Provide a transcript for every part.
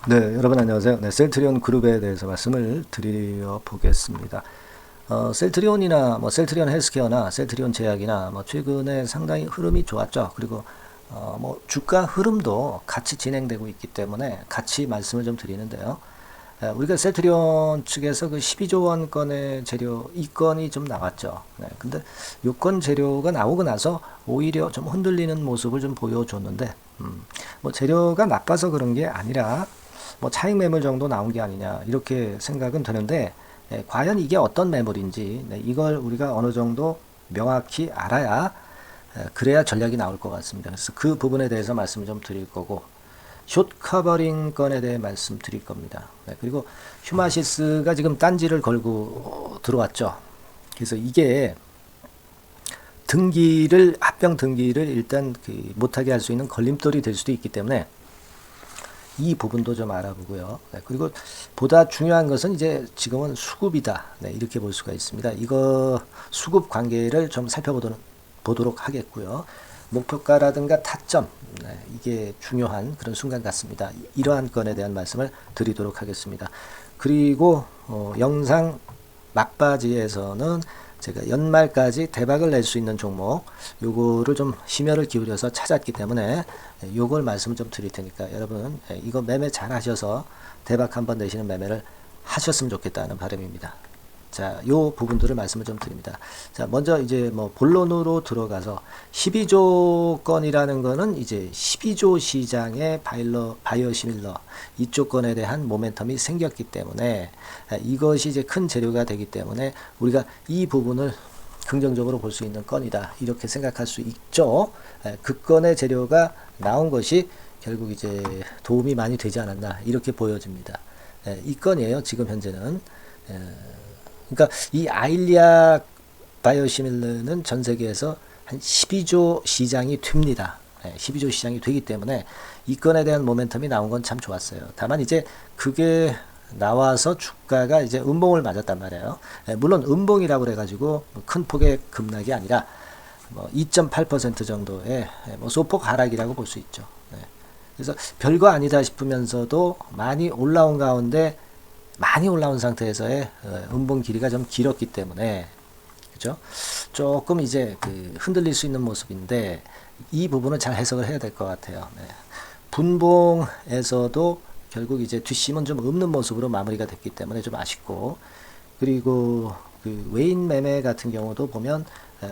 네, 여러분 안녕하세요. 네, 셀트리온 그룹에 대해서 말씀을 드려 보겠습니다. 셀트리온이나 셀트리온 헬스케어나 셀트리온 제약이나 최근에 상당히 흐름이 좋았죠. 그리고 주가 흐름도 같이 진행되고 있기 때문에 같이 말씀을 좀 드리는데요. 우리가 셀트리온 측에서 그 12조 원 건의 재료 이 건이 좀 나왔죠. 네, 근데 요 건 재료가 나오고 나서 오히려 좀 흔들리는 모습을 좀 보여줬는데, 재료가 나빠서 그런 게 아니라 차익 매물 정도 나온 게 아니냐 이렇게 생각은 되는데, 과연 이게 어떤 매물인지 이걸 우리가 어느 정도 명확히 알아야 그래야 전략이 나올 것 같습니다. 그래서 그 부분에 대해서 말씀 좀 드릴 거고, 숏 커버링 건에 대해 말씀드릴 겁니다. 그리고 휴마시스가 지금 딴지를 걸고 들어왔죠. 그래서 이게 합병 등기를 일단 못하게 할 수 있는 걸림돌이 될 수도 있기 때문에 이 부분도 좀 알아보고요. 그리고 보다 중요한 것은 이제 지금은 수급이다. 이렇게 볼 수가 있습니다. 이거 수급 관계를 좀 살펴보도록 하겠고요. 목표가라든가 타점, 이게 중요한 그런 순간 같습니다. 이러한 건에 대한 말씀을 드리도록 하겠습니다. 그리고 영상 막바지에서는 제가 연말까지 대박을 낼 수 있는 종목, 요거를 좀 심혈을 기울여서 찾았기 때문에 요걸 말씀 좀 드릴 테니까 여러분 이거 매매 잘 하셔서 대박 한번 내시는 매매를 하셨으면 좋겠다는 바람입니다. 자, 요 부분들을 말씀을 좀 드립니다. 자, 먼저 이제 본론으로 들어가서 12조 건이라는 거는 이제 12조 시장의 바이오시밀러 이쪽 건에 대한 모멘텀이 생겼기 때문에 이것이 이제 큰 재료가 되기 때문에 우리가 이 부분을 긍정적으로 볼 수 있는 건이다. 이렇게 생각할 수 있죠. 그 건의 재료가 나온 것이 결국 이제 도움이 많이 되지 않았나 이렇게 보여집니다. 이 건이에요. 지금 현재는. 그러니까 이 아일리아 바이오시밀러는 전 세계에서 한 12조 시장이 됩니다. 12조 시장이 되기 때문에 이 건에 대한 모멘텀이 나온 건 참 좋았어요. 다만 이제 그게 나와서 주가가 이제 음봉을 맞았단 말이에요. 물론 음봉이라고 그래가지고 큰 폭의 급락이 아니라 2.8% 정도의 소폭 하락이라고 볼 수 있죠. 그래서 별거 아니다 싶으면서도 많이 올라온 가운데 많이 올라온 상태에서의 음봉 길이가 좀 길었기 때문에 그죠? 조금 이제 흔들릴 수 있는 모습인데 이 부분은 잘 해석을 해야 될 것 같아요. 분봉에서도 결국 이제 뒷심은 좀 없는 모습으로 마무리가 됐기 때문에 좀 아쉽고, 그리고 외인 매매 같은 경우도 보면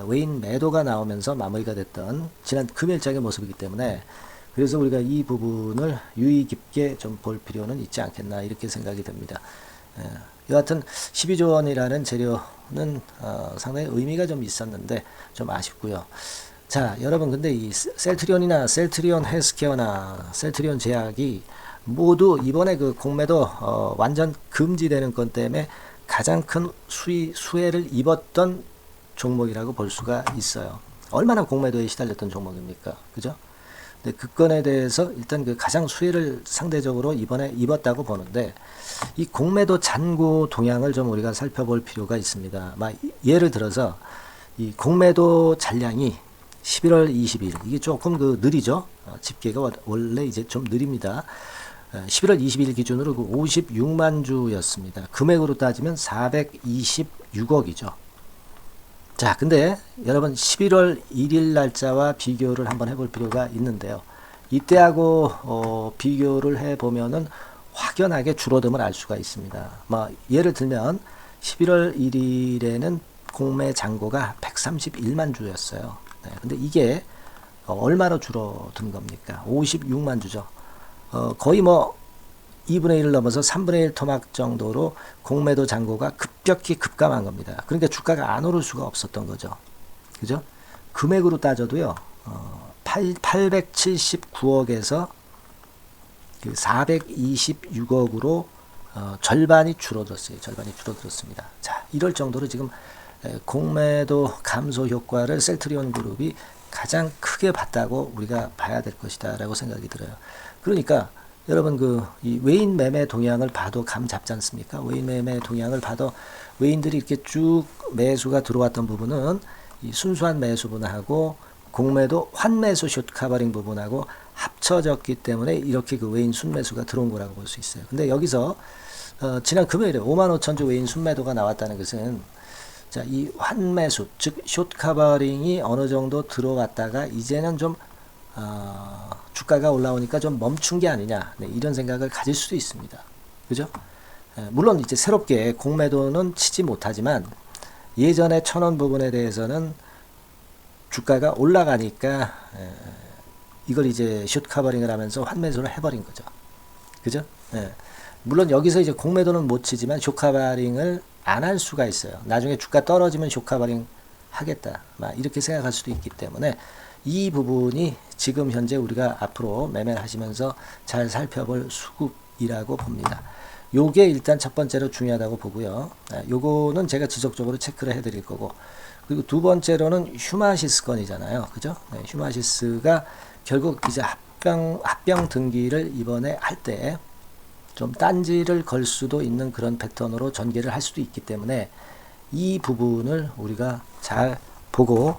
외인 매도가 나오면서 마무리가 됐던 지난 금일장의 모습이기 때문에 그래서 우리가 이 부분을 유의 깊게 좀 볼 필요는 있지 않겠나 이렇게 생각이 됩니다. 여하튼 12조 원이라는 재료는 상당히 의미가 좀 있었는데 좀 아쉽고요. 자, 여러분 근데 이 셀트리온이나 셀트리온 헬스케어나 셀트리온 제약이 모두 이번에 그 공매도 완전 금지되는 건 때문에 가장 큰 수혜를 입었던 종목이라고 볼 수가 있어요. 얼마나 공매도에 시달렸던 종목입니까? 그죠? 근데 그 건에 대해서 일단 가장 수혜를 상대적으로 이번에 입었다고 보는데 이 공매도 잔고 동향을 좀 우리가 살펴볼 필요가 있습니다. 예를 들어서 이 공매도 잔량이 11월 20일 이게 조금 느리죠. 집계가 원래 이제 좀 느립니다. 11월 20일 기준으로 56만 주였습니다. 금액으로 따지면 426억이죠. 자, 근데 여러분 11월 1일 날짜와 비교를 한번 해볼 필요가 있는데요. 이때하고 비교를 해보면은 확연하게 줄어듦을 알 수가 있습니다. 예를 들면 11월 1일에는 공매 잔고가 131만 주였어요. 근데 이게 얼마로 줄어든 겁니까? 56만 주죠. 거의 2분의 1을 넘어서 3분의 1 토막 정도로 공매도 잔고가 급격히 급감한 겁니다. 그러니까 주가가 안 오를 수가 없었던 거죠. 그죠? 금액으로 따져도요, 879억에서 426억으로 절반이 줄어들었어요. 절반이 줄어들었습니다. 자, 이럴 정도로 지금 공매도 감소 효과를 셀트리온 그룹이 가장 크게 봤다고 우리가 봐야 될 것이다 라고 생각이 들어요. 그러니까 여러분 이 외인 매매 동향을 봐도 감 잡지 않습니까? 외인 매매 동향을 봐도 외인들이 이렇게 쭉 매수가 들어왔던 부분은 이 순수한 매수 부분하고 공매도 환매수 숏 커버링 부분하고 합쳐졌기 때문에 이렇게 그 외인 순매수가 들어온 거라고 볼 수 있어요. 근데 여기서 지난 금요일에 55,000주 외인 순매도가 나왔다는 것은 자, 이 환매수, 즉 숏 커버링이 어느 정도 들어왔다가 이제는 좀 주가가 올라오니까 좀 멈춘 게 아니냐, 네, 이런 생각을 가질 수도 있습니다. 그죠? 물론 이제 새롭게 공매도는 치지 못하지만 예전에 1,000원 부분에 대해서는 주가가 올라가니까 이걸 이제 숏 커버링을 하면서 환매수를 해버린 거죠. 그죠? 물론 여기서 이제 공매도는 못 치지만 숏 커버링을 안 할 수가 있어요. 나중에 주가 떨어지면 숏 커버링 하겠다, 이렇게 생각할 수도 있기 때문에 이 부분이 지금 현재 우리가 앞으로 매매를 하시면서 잘 살펴볼 수급이라고 봅니다. 요게 일단 첫 번째로 중요하다고 보고요. 요거는 제가 지속적으로 체크를 해드릴 거고, 그리고 두 번째로는 휴마시스 건이잖아요. 그죠? 휴마시스가 결국 이제 합병 등기를 이번에 할 때 좀 딴지를 걸 수도 있는 그런 패턴으로 전개를 할 수도 있기 때문에 이 부분을 우리가 잘 보고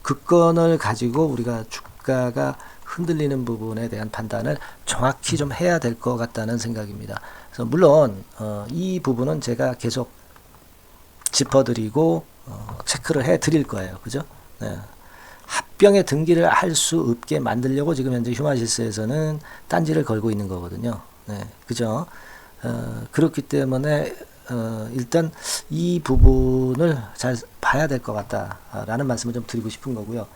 그 건을 가지고 우리가 주가가 흔들리는 부분에 대한 판단을 정확히 좀 해야 될 것 같다는 생각입니다. 그래서 물론 이 부분은 제가 계속 짚어드리고 체크를 해드릴 거예요. 그죠? 네. 합병의 등기를 할 수 없게 만들려고 지금 현재 휴마시스에서는 딴지를 걸고 있는 거거든요. 네, 그죠? 그렇기 때문에 일단 이 부분을 잘 봐야 될 것 같다라는 말씀을 좀 드리고 싶은 거고요.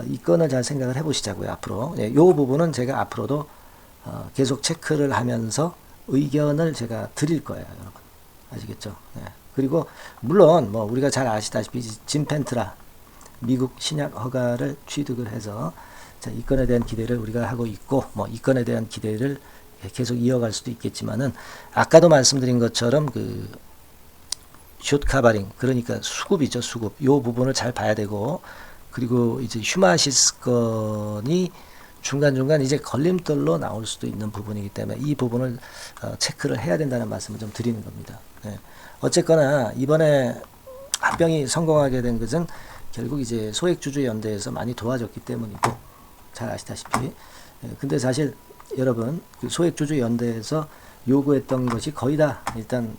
이 건을 잘 생각을 해보시자고요. 앞으로 이 부분은 제가 앞으로도 계속 체크를 하면서 의견을 제가 드릴 거예요, 여러분. 아시겠죠? 네. 그리고 물론 뭐 우리가 잘 아시다시피 짐펜트라 미국 신약 허가를 취득을 해서 자, 이 건에 대한 기대를 우리가 하고 있고, 뭐 이 건에 대한 기대를 계속 이어갈 수도 있겠지만은 아까도 말씀드린 것처럼 그 숏 커버링, 그러니까 수급이죠, 수급. 요 부분을 잘 봐야 되고, 그리고 이제 휴마시스 건이 중간중간 이제 걸림돌로 나올 수도 있는 부분이기 때문에 이 부분을 체크를 해야 된다는 말씀을 좀 드리는 겁니다. 네. 어쨌거나 이번에 합병이 성공하게 된 것은 결국 이제 소액주주 연대에서 많이 도와줬기 때문이고, 잘 아시다시피. 근데 사실 여러분, 그 소액주주 연대에서 요구했던 것이 거의 다 일단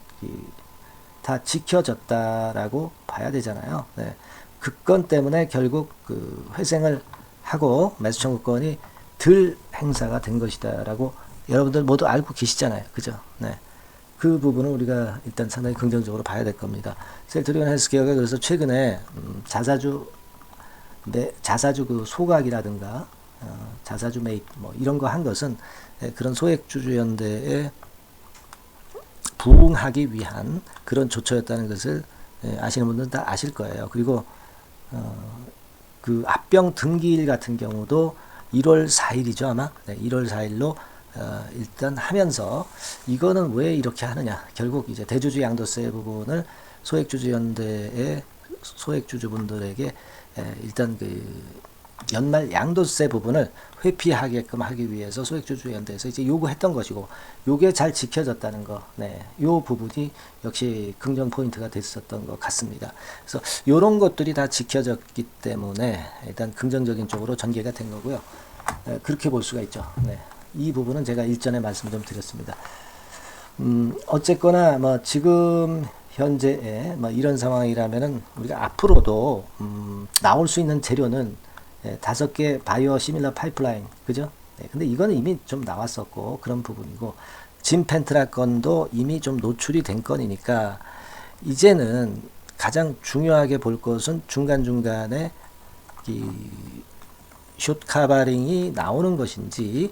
다 지켜졌다라고 봐야 되잖아요. 네. 그 건 때문에 결국 그 회생을 하고 매수 청구권이 덜 행사가 된 것이다라고 여러분들 모두 알고 계시잖아요. 그죠? 네. 그 부분은 우리가 일단 상당히 긍정적으로 봐야 될 겁니다. 셀트리온 헬스케어가 그래서 최근에 자사주 그 소각이라든가 자사주 매입 뭐 이런 거 한 것은 그런 소액주주 연대에 부응하기 위한 그런 조처였다는 것을 아시는 분들은 다 아실 거예요. 그리고 그 합병 등기일 같은 경우도 1월 4일이죠, 아마. 네, 1월 4일로 일단 하면서 이거는 왜 이렇게 하느냐? 결국 이제 대주주 양도세 부분을 소액주주 연대의 소액주주분들에게 일단 그 연말 양도세 부분을 회피하게끔 하기 위해서 소액주주 연대에서 이제 요구했던 것이고, 요게 잘 지켜졌다는 거, 네, 요 부분이 역시 긍정 포인트가 됐었던 것 같습니다. 그래서 요런 것들이 다 지켜졌기 때문에 일단 긍정적인 쪽으로 전개가 된 거고요. 그렇게 볼 수가 있죠. 네, 이 부분은 제가 일전에 말씀 좀 드렸습니다. 어쨌거나 뭐 지금 현재의 뭐 이런 상황이라면은 우리가 앞으로도 나올 수 있는 재료는 5개 바이오 시밀러 파이프라인, 그죠? 네, 근데 이거는 이미 좀 나왔었고 그런 부분이고, 짐펜트라 건도 이미 좀 노출이 된 건이니까 이제는 가장 중요하게 볼 것은 중간중간에 이 숏 커버링이 나오는 것인지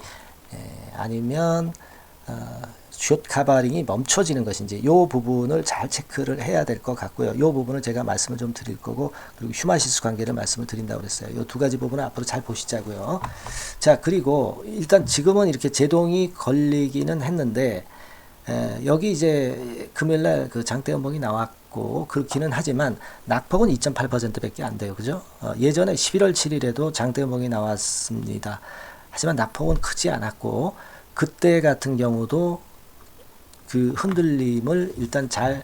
아니면 숏 커버링이 멈춰지는 것인지, 요 부분을 잘 체크를 해야 될 것 같고요. 요 부분을 제가 말씀을 좀 드릴 거고, 그리고 휴마시스 관계를 말씀을 드린다고 그랬어요. 요 두 가지 부분을 앞으로 잘 보시자고요. 자, 그리고 일단 지금은 이렇게 제동이 걸리기는 했는데 여기 이제 금요일날 그 장대 연봉이 나왔고 그렇기는 하지만 낙폭은 2.8%밖에 안 돼요. 그죠? 예전에 11월 7일에도 장대 연봉이 나왔습니다. 하지만 낙폭은 크지 않았고, 그때 같은 경우도 그 흔들림을 일단 잘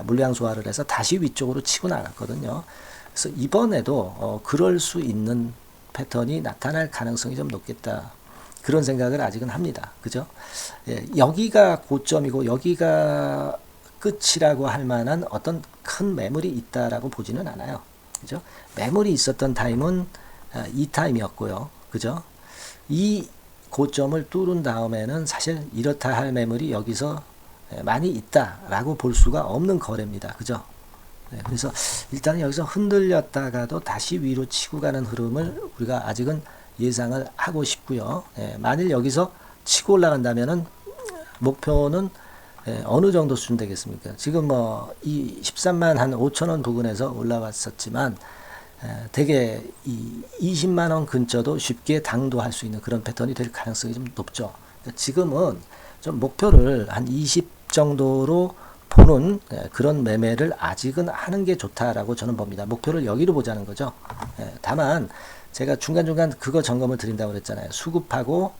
물량 소화를 해서 다시 위쪽으로 치고 나갔거든요. 그래서 이번에도 그럴 수 있는 패턴이 나타날 가능성이 좀 높겠다. 그런 생각을 아직은 합니다. 그죠? 예, 여기가 고점이고 여기가 끝이라고 할 만한 어떤 큰 매물이 있다라고 보지는 않아요. 그죠? 매물이 있었던 타임은 이 타임이었고요. 그죠? 이 고점을 뚫은 다음에는 사실 이렇다 할 매물이 여기서 많이 있다라고 볼 수가 없는 거래입니다. 그죠? 네, 그래서 일단 여기서 흔들렸다가도 다시 위로 치고 가는 흐름을 우리가 아직은 예상을 하고 싶고요. 만일 여기서 치고 올라간다면은 목표는 어느 정도 수준 되겠습니까? 지금 뭐 이 13만 한 5천 원 부근에서 올라왔었지만 되게 이 20만 원 근처도 쉽게 당도할 수 있는 그런 패턴이 될 가능성이 좀 높죠. 그러니까 지금은 좀 목표를 한 20 정도로 보는 그런 매매를 아직은 하는 게 좋다라고 저는 봅니다. 목표를 여기로 보자는 거죠. 다만 제가 중간중간 그거 점검을 드린다고 그랬잖아요. 수급하고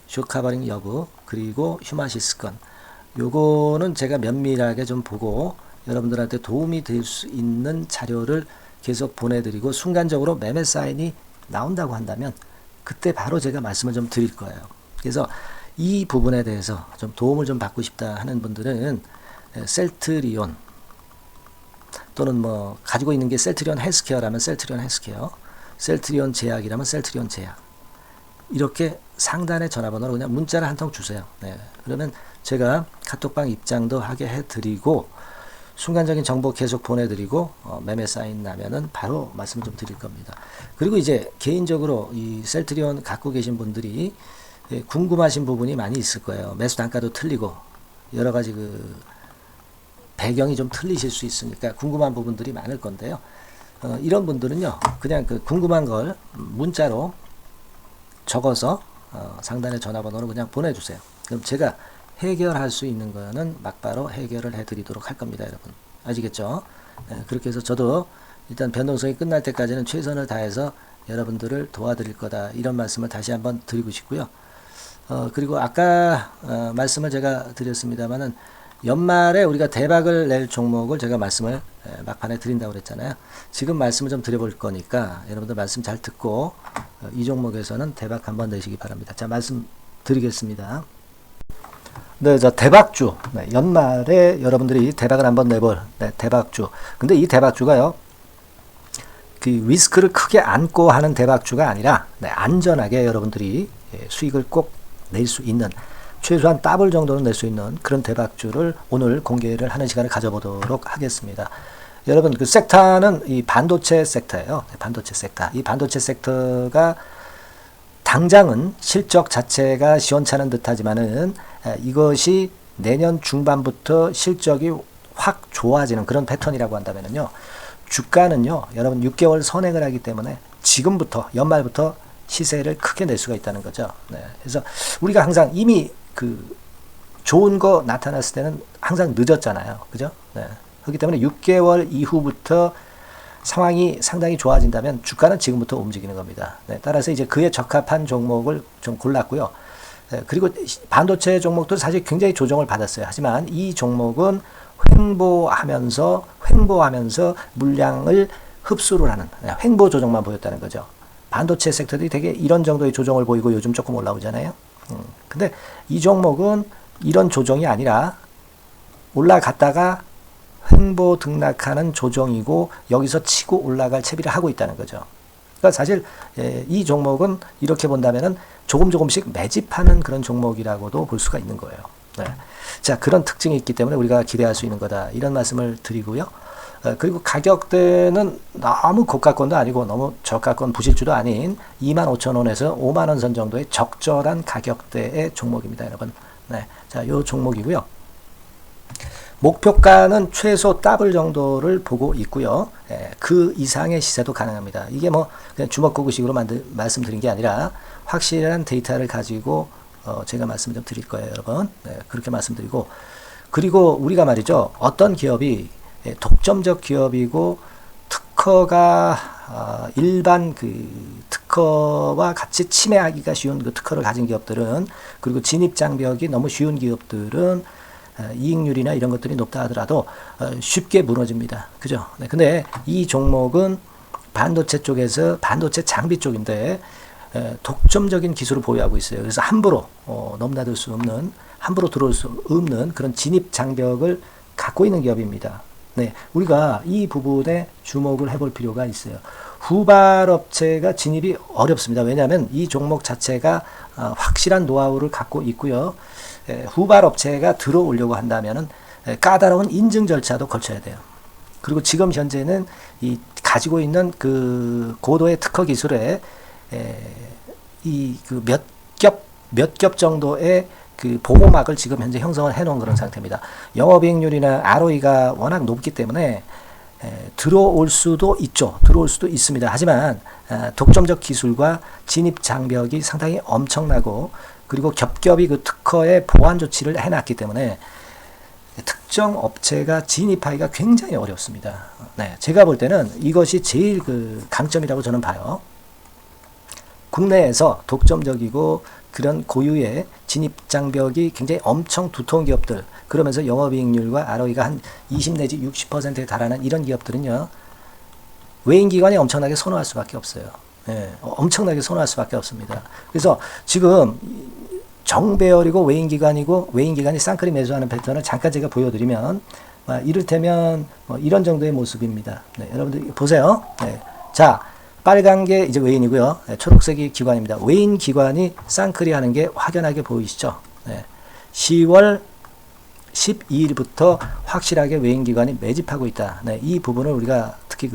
쇼커버링 여부 그리고 휴마시스 건 요거는 제가 면밀하게 좀 보고 여러분들한테 도움이 될 수 있는 자료를 계속 보내드리고 순간적으로 매매 사인이 나온다고 한다면 그때 바로 제가 말씀을 좀 드릴 거예요. 그래서 이 부분에 대해서 좀 도움을 좀 받고 싶다 하는 분들은 셀트리온 또는 뭐 가지고 있는 게 셀트리온 헬스케어라면 셀트리온 헬스케어, 셀트리온 제약이라면 셀트리온 제약 이렇게 상단의 전화번호로 그냥 문자를 한 통 주세요. 네. 그러면 제가 카톡방 입장도 하게 해드리고 순간적인 정보 계속 보내드리고 매매 사인 나면은 바로 말씀 좀 드릴 겁니다. 그리고 이제 개인적으로 이 셀트리온 갖고 계신 분들이 궁금하신 부분이 많이 있을 거예요. 매수 단가도 틀리고 여러 가지 그 배경이 좀 틀리실 수 있으니까 궁금한 부분들이 많을 건데요. 이런 분들은요, 그냥 그 궁금한 걸 문자로 적어서 상단의 전화번호로 그냥 보내주세요. 그럼 제가 해결할 수 있는 거는 막바로 해결을 해드리도록 할 겁니다, 여러분. 아시겠죠? 그렇게 해서 저도 일단 변동성이 끝날 때까지는 최선을 다해서 여러분들을 도와드릴 거다. 이런 말씀을 다시 한번 드리고 싶고요. 그리고 아까 말씀을 제가 드렸습니다만은 연말에 우리가 대박을 낼 종목을 제가 말씀을 막판에 드린다고 그랬잖아요. 지금 말씀을 좀 드려볼 거니까 여러분들 말씀 잘 듣고 이 종목에서는 대박 한번 내시기 바랍니다. 자, 말씀 드리겠습니다. 네, 저 대박주. 네, 연말에 여러분들이 대박을 한번 내볼 대박주. 근데 이 대박주가요, 그 리스크를 크게 안고 하는 대박주가 아니라 안전하게 여러분들이 수익을 꼭 낼 수 있는 최소한 더블 정도는 낼 수 있는 그런 대박주를 오늘 공개를 하는 시간을 가져보도록 하겠습니다. 여러분 그 섹터는 이 반도체 섹터예요. 반도체 섹터. 이 반도체 섹터가 당장은 실적 자체가 시원찮은 듯하지만은 이것이 내년 중반부터 실적이 확 좋아지는 그런 패턴이라고 한다면요. 주가는요. 여러분 6개월 선행을 하기 때문에 지금부터 연말부터 시세를 크게 낼 수가 있다는 거죠. 네. 그래서 우리가 항상 이미 그 좋은 거 나타났을 때는 항상 늦었잖아요. 그죠? 네. 그렇기 때문에 6개월 이후부터 상황이 상당히 좋아진다면 주가는 지금부터 움직이는 겁니다. 네. 따라서 이제 그에 적합한 종목을 좀 골랐고요. 네. 그리고 반도체 종목도 사실 굉장히 조정을 받았어요. 하지만 이 종목은 횡보하면서 물량을 흡수를 하는 횡보 조정만 보였다는 거죠. 반도체 섹터들이 되게 이런 정도의 조정을 보이고 요즘 조금 올라오잖아요. 근데 이 종목은 이런 조정이 아니라 올라갔다가 횡보 등락하는 조정이고 여기서 치고 올라갈 채비를 하고 있다는 거죠. 그러니까 사실 이 종목은 이렇게 본다면은 조금씩 매집하는 그런 종목이라고도 볼 수가 있는 거예요. 네. 자, 그런 특징이 있기 때문에 우리가 기대할 수 있는 거다. 이런 말씀을 드리고요. 그리고 가격대는 너무 고가권도 아니고 너무 저가권 부실주도 아닌 25,000원에서 5만원 선 정도의 적절한 가격대의 종목입니다, 여러분. 네. 자, 요 종목이고요. 목표가는 최소 더블 정도를 보고 있고요. 그 이상의 시세도 가능합니다. 이게 뭐 그냥 주먹구구식으로 말씀드린 게 아니라 확실한 데이터를 가지고 제가 말씀 좀 드릴 거예요, 여러분. 네, 그렇게 말씀드리고 그리고 우리가 말이죠. 어떤 기업이 독점적 기업이고 특허가 일반 그 특허와 같이 침해하기가 쉬운 그 특허를 가진 기업들은 그리고 진입 장벽이 너무 쉬운 기업들은 이익률이나 이런 것들이 높다 하더라도 쉽게 무너집니다. 그죠? 네, 근데 이 종목은 반도체 쪽에서 반도체 장비 쪽인데 독점적인 기술을 보유하고 있어요. 그래서 함부로 넘나들 수 없는, 함부로 들어올 수 없는 그런 진입 장벽을 갖고 있는 기업입니다. 네, 우리가 이 부분에 주목을 해볼 필요가 있어요. 후발업체가 진입이 어렵습니다. 왜냐하면 이 종목 자체가 확실한 노하우를 갖고 있고요. 후발업체가 들어오려고 한다면은 까다로운 인증 절차도 거쳐야 돼요. 그리고 지금 현재는 이 가지고 있는 그 고도의 특허 기술에 이 그 몇 겹 정도의 그 보호막을 지금 현재 형성을 해놓은 그런 상태입니다. 영업이익률이나 ROE가 워낙 높기 때문에 들어올 수도 있죠. 들어올 수도 있습니다. 하지만 독점적 기술과 진입 장벽이 상당히 엄청나고, 그리고 겹겹이 그 특허의 보완 조치를 해놨기 때문에 특정 업체가 진입하기가 굉장히 어렵습니다. 네, 제가 볼 때는 이것이 제일 그 강점이라고 저는 봐요. 국내에서 독점적이고 그런 고유의 진입 장벽이 굉장히 엄청 두터운 기업들, 그러면서 영업이익률과 ROE가 한 20 내지 60%에 달하는 이런 기업들은요, 외인기관이 엄청나게 선호할 수밖에 없어요. 예, 엄청나게 선호할 수밖에 없습니다. 그래서 지금 정배열이고 외인기관이고, 외인기관이 쌍끌이 매수하는 패턴을 잠깐 제가 보여드리면, 이를테면 이런 정도의 모습입니다. 네, 여러분들 보세요. 네, 자, 빨간 게 이제 외인이고요. 네, 초록색이 기관입니다. 외인 기관이 쌍끌이 하는 게 확연하게 보이시죠? 네, 10월 12일부터 확실하게 외인 기관이 매집하고 있다. 네, 이 부분을 우리가 특히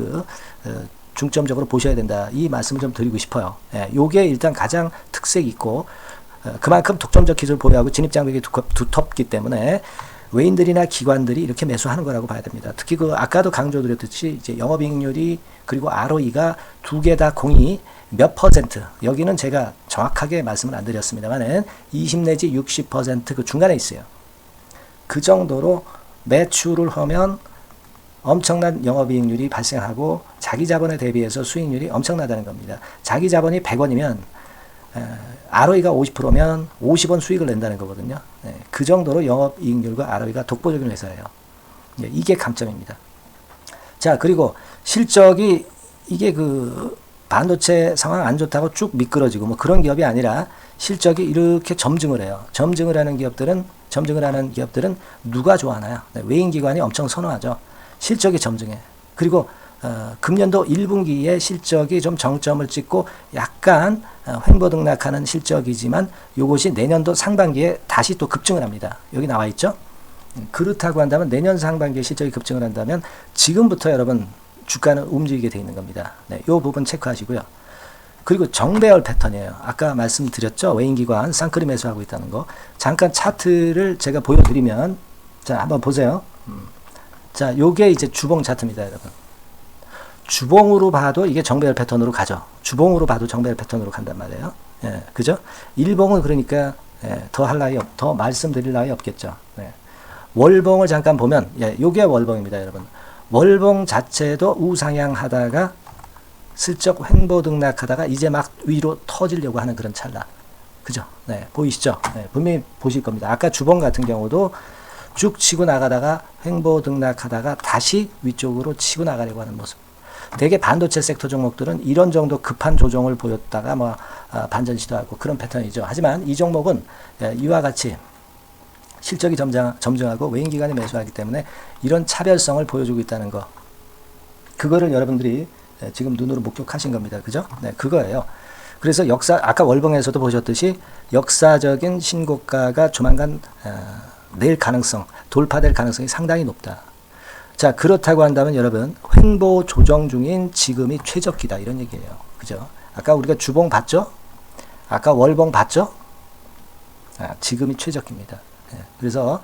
중점적으로 보셔야 된다. 이 말씀을 좀 드리고 싶어요. 네, 요게 일단 가장 특색이 있고, 그만큼 독점적 기술을 보유하고 진입 장벽이 두텁기 때문에 외인들이나 기관들이 이렇게 매수하는 거라고 봐야 됩니다. 특히 아까도 강조드렸듯이 이제 영업이익률이 그리고 ROE가 두 개 다 공이 몇 퍼센트, 여기는 제가 정확하게 말씀을 안 드렸습니다만은 20 내지 60% 그 중간에 있어요. 그 정도로 매출을 하면 엄청난 영업이익률이 발생하고 자기 자본에 대비해서 수익률이 엄청나다는 겁니다. 자기 자본이 100원이면 ROE가 50%면 50원 수익을 낸다는 거거든요. 네, 그 정도로 영업이익률과 ROE가 독보적인 회사예요. 네, 이게 강점입니다. 자, 그리고 실적이 이게 그 반도체 상황 안 좋다고 쭉 미끄러지고 뭐 그런 기업이 아니라 실적이 이렇게 점증을 해요. 점증을 하는 기업들은 누가 좋아하나요? 네, 외인기관이 엄청 선호하죠. 실적이 점증해. 그리고 금년도 1분기에 실적이 좀 정점을 찍고 약간 횡보등락하는 실적이지만 이것이 내년도 상반기에 다시 또 급증을 합니다. 여기 나와 있죠? 그렇다고 한다면 내년 상반기에 실적이 급증을 한다면 지금부터 여러분 주가는 움직이게 되어 있는 겁니다. 네, 이 부분 체크하시고요. 그리고 정배열 패턴이에요. 아까 말씀드렸죠? 외인기관 쌍끌이 매수하고 있다는 거. 잠깐 차트를 제가 보여드리면, 자, 한번 보세요. 자, 요게 이제 주봉 차트입니다, 여러분. 주봉으로 봐도 이게 정배열 패턴으로 가죠. 주봉으로 봐도 정배열 패턴으로 간단 말이에요. 예, 그죠? 일봉은 그러니까 더 말씀드릴 나위 없겠죠. 네. 월봉을 잠깐 보면, 요게 월봉입니다, 여러분. 월봉 자체도 우상향 하다가 슬쩍 횡보등락하다가 이제 막 위로 터지려고 하는 그런 찰나. 그죠? 네, 보이시죠? 네, 분명히 보실 겁니다. 아까 주봉 같은 경우도 쭉 치고 나가다가 횡보등락하다가 다시 위쪽으로 치고 나가려고 하는 모습. 대개 반도체 섹터 종목들은 이런 정도 급한 조정을 보였다가 반전 시도하고 그런 패턴이죠. 하지만 이 종목은 이와 같이 실적이 점증하고 외인기관이 매수하기 때문에 이런 차별성을 보여주고 있다는 거. 그거를 여러분들이 지금 눈으로 목격하신 겁니다. 그죠? 네, 그거예요. 그래서 아까 월봉에서도 보셨듯이 역사적인 신고가가 조만간 낼 가능성, 돌파될 가능성이 상당히 높다. 자, 그렇다고 한다면 여러분, 횡보 조정 중인 지금이 최적기다. 이런 얘기예요. 그죠? 아까 우리가 주봉 봤죠? 아까 월봉 봤죠? 지금이 최적기입니다. 그래서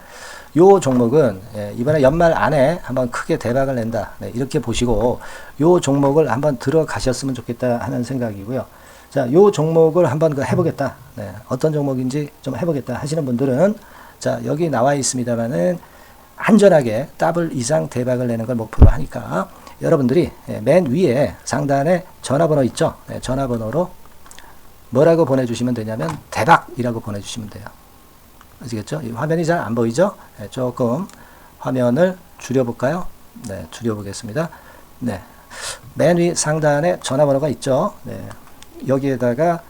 요 종목은 이번에 연말 안에 한번 크게 대박을 낸다. 네, 이렇게 보시고 요 종목을 한번 들어가셨으면 좋겠다 하는 생각이고요. 자, 요 종목을 한번 해보겠다. 네, 어떤 종목인지 좀 해보겠다 하시는 분들은 자, 여기 나와 있습니다만은 안전하게 더블 이상 대박을 내는 걸 목표로 하니까 여러분들이 맨 위에 상단에 전화번호 있죠? 네, 전화번호로 뭐라고 보내주시면 되냐면 대박이라고 보내주시면 돼요. 아시겠죠? 이 화면이 잘 안 보이죠? 네, 조금 화면을 줄여볼까요? 네, 줄여보겠습니다. 네, 맨 위 상단에 전화번호가 있죠. 네. 여기에다가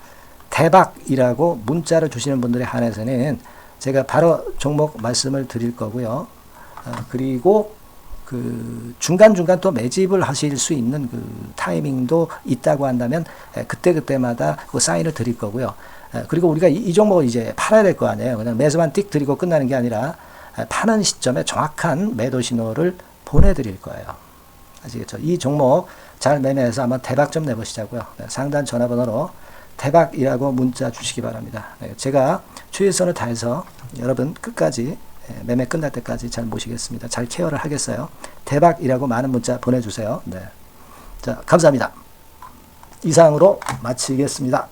대박이라고 문자를 주시는 분들에 한해서는 제가 바로 종목 말씀을 드릴 거고요. 그리고 그 중간중간 또 매집을 하실 수 있는 그 타이밍도 있다고 한다면 그때그때마다 그 사인을 드릴 거고요. 그리고 우리가 이 종목을 이제 팔아야 될 거 아니에요. 그냥 매수만 띡 드리고 끝나는 게 아니라 파는 시점에 정확한 매도 신호를 보내드릴 거예요. 아시겠죠? 이 종목 잘 매매해서 한번 대박 좀 내보시자고요. 상단 전화번호로 대박이라고 문자 주시기 바랍니다. 제가 최선을 다해서 여러분 끝까지 매매 끝날 때까지 잘 모시겠습니다. 잘 케어를 하겠어요. 대박이라고 많은 문자 보내주세요. 네. 자, 감사합니다. 이상으로 마치겠습니다.